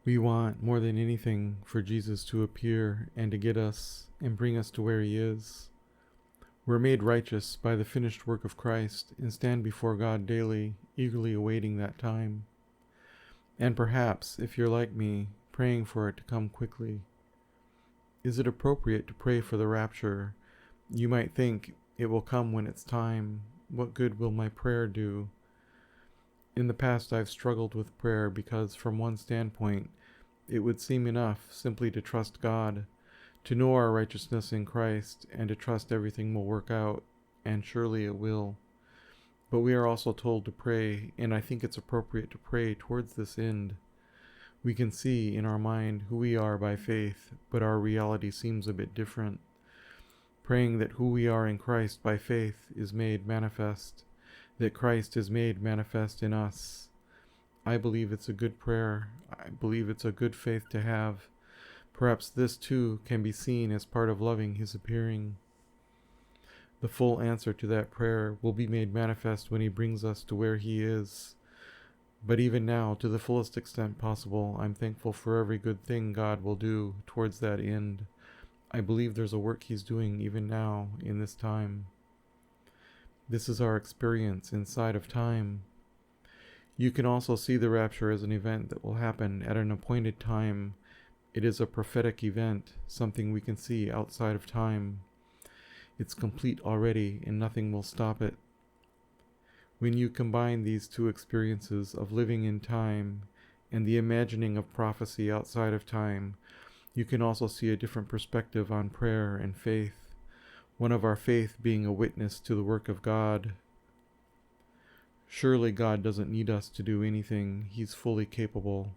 We want, more than anything, for Jesus to appear and to get us and bring us to where he is. We're made righteous by the finished work of Christ and stand before God daily, eagerly awaiting that time. And perhaps, if you're like me, praying for it to come quickly. Is it appropriate to pray for the rapture? You might think, it will come when it's time. What good will my prayer do? In the past, I've struggled with prayer because, from one standpoint, it would seem enough simply to trust God, to know our righteousness in Christ, and to trust everything will work out, and surely it will. But we are also told to pray, and I think it's appropriate to pray towards this end. We can see in our mind who we are by faith, but our reality seems a bit different. Praying that who we are in Christ by faith is made manifest, that Christ is made manifest in us. I believe it's a good prayer. I believe it's a good faith to have. Perhaps this too can be seen as part of loving his appearing. The full answer to that prayer will be made manifest when he brings us to where he is. But even now, to the fullest extent possible, I'm thankful for every good thing God will do towards that end. I believe there's a work he's doing even now, in this time. This is our experience inside of time. You can also see the rapture as an event that will happen at an appointed time. It is a prophetic event, something we can see outside of time. It's complete already, and nothing will stop it. When you combine these two experiences of living in time and the imagining of prophecy outside of time, you can also see a different perspective on prayer and faith, one of our faith being a witness to the work of God. Surely God doesn't need us to do anything. He's fully capable.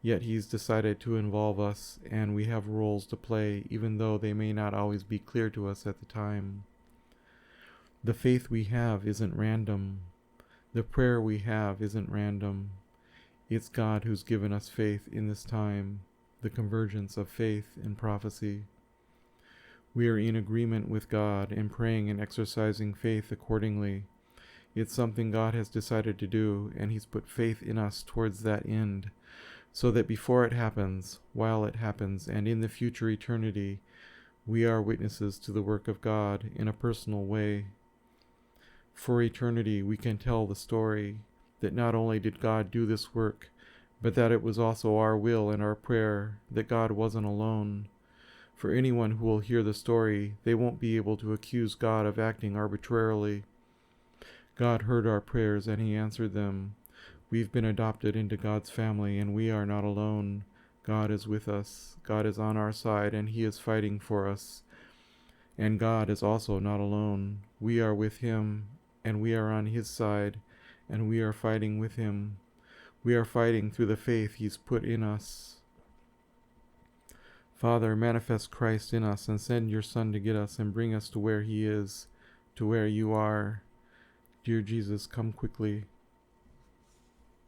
Yet he's decided to involve us, and we have roles to play, even though they may not always be clear to us at the time. The faith we have isn't random. The prayer we have isn't random. It's God who's given us faith in this time, the convergence of faith and prophecy. We are in agreement with God and praying and exercising faith accordingly. It's something God has decided to do, and he's put faith in us towards that end, so that before it happens, while it happens, and in the future eternity, we are witnesses to the work of God in a personal way. For eternity, we can tell the story that not only did God do this work, but that it was also our will and our prayer, that God wasn't alone. For anyone who will hear the story, they won't be able to accuse God of acting arbitrarily. God heard our prayers and he answered them. We've been adopted into God's family, and we are not alone. God is with us. God is on our side, and he is fighting for us. And God is also not alone. We are with him, and we are on his side, and we are fighting with him. We are fighting through the faith he's put in us. Father, manifest Christ in us, and send your Son to get us and bring us to where he is, to where you are. Dear Jesus, come quickly.